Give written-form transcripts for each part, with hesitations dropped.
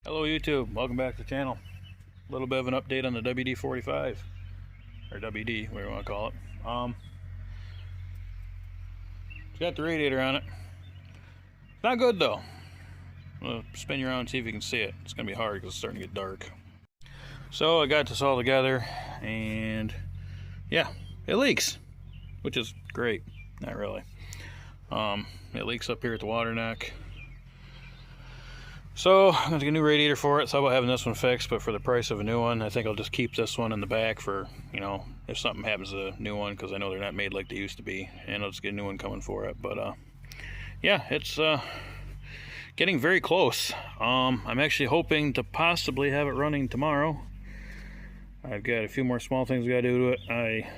Hello YouTube, welcome back to the channel. A little bit of an update on the WD-45, or WD, whatever you want to call it. It's got the radiator on it. It's not good though. I'll spin you around and see if you can see it. It's going to be hard because it's starting to get dark. So I got this all together, and yeah, it leaks, which is great. Not really. It leaks up here at the water neck. So I'm going to get a new radiator for it. So how about having this one fixed, but for the price of a new one, I think I'll just keep this one in the back for, you know, if something happens to the new one, because I know they're not made like they used to be, and I'll just get a new one coming for it. But yeah, it's getting very close. I'm actually hoping to possibly have it running tomorrow. I've got a few more small things I got to do to it. I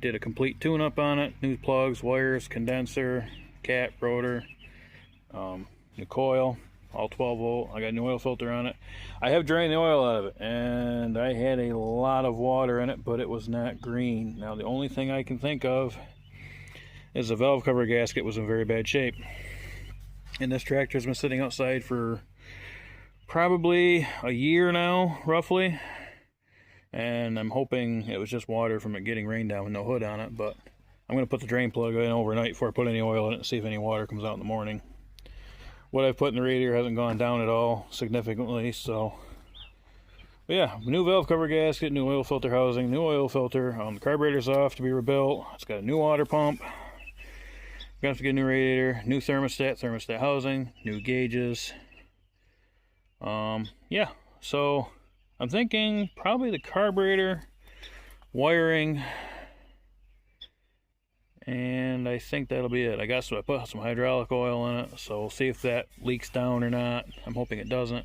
did a complete tune-up on it, new plugs, wires, condenser, cat, rotor, new coil. All 12 volt. I got a new oil filter on it. I have drained the oil out of it, and I had a lot of water in it, but it was not green. Now the only thing I can think of is the valve cover gasket was in very bad shape. And this tractor's been sitting outside for probably a year now, roughly. And I'm hoping it was just water from it getting rained down with no hood on it, but I'm going to put the drain plug in overnight before I put any oil in it and see if any water comes out in the morning. What I've put in the radiator hasn't gone down at all significantly, so but yeah, new valve cover gasket, new oil filter housing, new oil filter. The carburetor's off to be rebuilt. It's got a new water pump. Gonna have to get a new radiator, new thermostat housing, new gauges. Yeah, so I'm thinking probably the carburetor, wiring, and I think that'll be it. I put some hydraulic oil in it, so we'll see if that leaks down or not. I'm hoping it doesn't.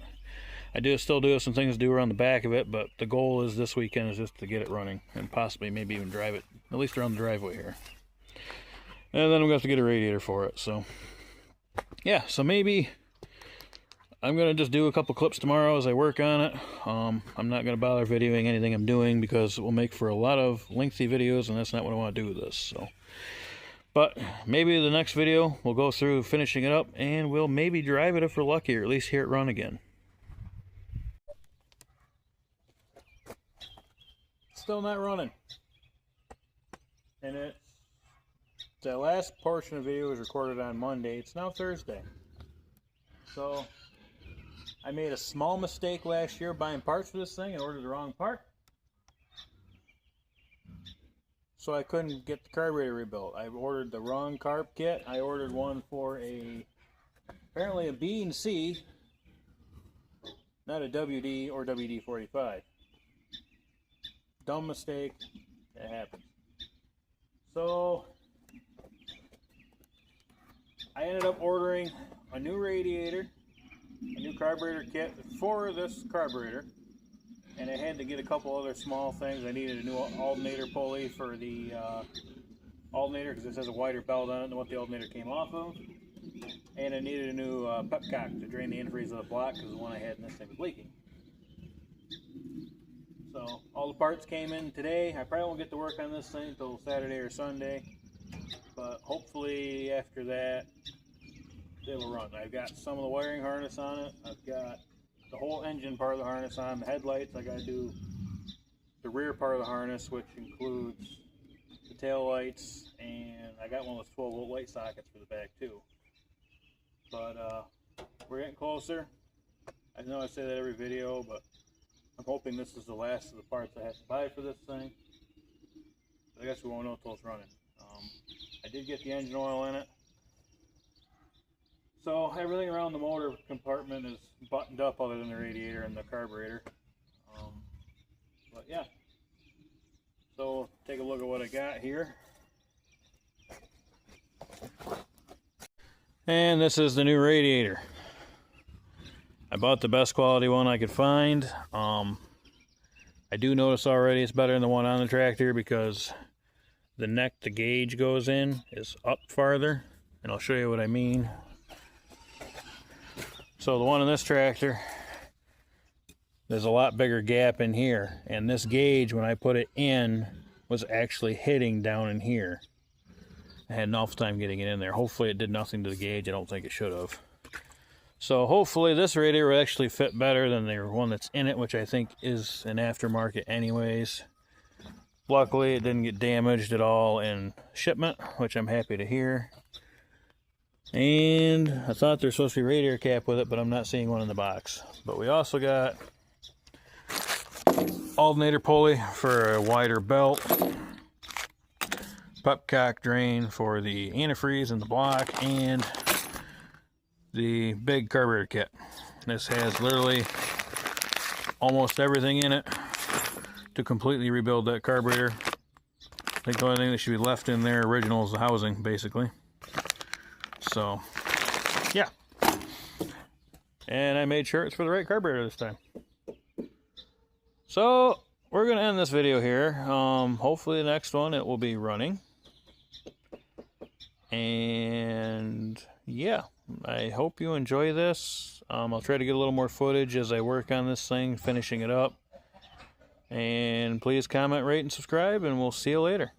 I still do have some things to do around the back of it, but the goal is this weekend is just to get it running and possibly maybe even drive it at least around the driveway here. And then I'm gonna have to get a radiator for it. So yeah, so maybe I'm gonna just do a couple clips tomorrow as I work on it. I'm not gonna bother videoing anything I'm doing because it will make for a lot of lengthy videos, and that's not what I want to do with this. So, but maybe the next video we'll go through finishing it up, and we'll maybe drive it if we're lucky, or at least hear it run again. Still not running, and the last portion of the video was recorded on Monday. It's now Thursday, so I made a small mistake last year buying parts for this thing and ordered the wrong part. So I couldn't get the carburetor rebuilt. I ordered the wrong carb kit. I ordered one for apparently a B and C, not a WD or WD-45. Dumb mistake. It happens. So I ended up ordering a new radiator, a new carburetor kit for this carburetor, and I had to get a couple other small things. I needed a new alternator pulley for the alternator because this has a wider belt on it than what the alternator came off of, and I needed a new pepcock to drain the antifreeze of the block because the one I had in this thing was leaking. So all the parts came in today. I probably won't get to work on this thing until Saturday or Sunday, but hopefully after that it'll run. I've got some of the wiring harness on it. I've got the whole engine part of the harness on. The headlights, I got to do the rear part of the harness, which includes the tail lights, and I got one of those 12 volt light sockets for the back too. But we're getting closer. I know I say that every video, but I'm hoping this is the last of the parts I have to buy for this thing. But I guess we won't know until it's running. I did get the engine oil in it. So everything around the motor compartment is buttoned up other than the radiator and the carburetor. But yeah, so take a look at what I got here. And this is the new radiator. I bought the best quality one I could find. I do notice already it's better than the one on the tractor because the neck the gauge goes in is up farther, and I'll show you what I mean. So the one in this tractor, there's a lot bigger gap in here, and this gauge when I put it in was actually hitting down in here. I had an awful time getting it in there. Hopefully it did nothing to the gauge. I don't think it should have. So hopefully this radiator will actually fit better than the one that's in it, which I think is an aftermarket anyways. Luckily, it didn't get damaged at all in shipment, which I'm happy to hear. And I thought there's supposed to be a radiator cap with it, but I'm not seeing one in the box. But we also got alternator pulley for a wider belt, pepcock drain for the antifreeze and the block, and the big carburetor kit. This has literally almost everything in it to completely rebuild that carburetor. I think the only thing that should be left in there original is the housing, basically. So, yeah. And I made sure it's for the right carburetor this time. So, we're going to end this video here. Hopefully the next one it will be running. And, yeah. I hope you enjoy this. I'll try to get a little more footage as I work on this thing, finishing it up. And please comment, rate, and subscribe, and we'll see you later.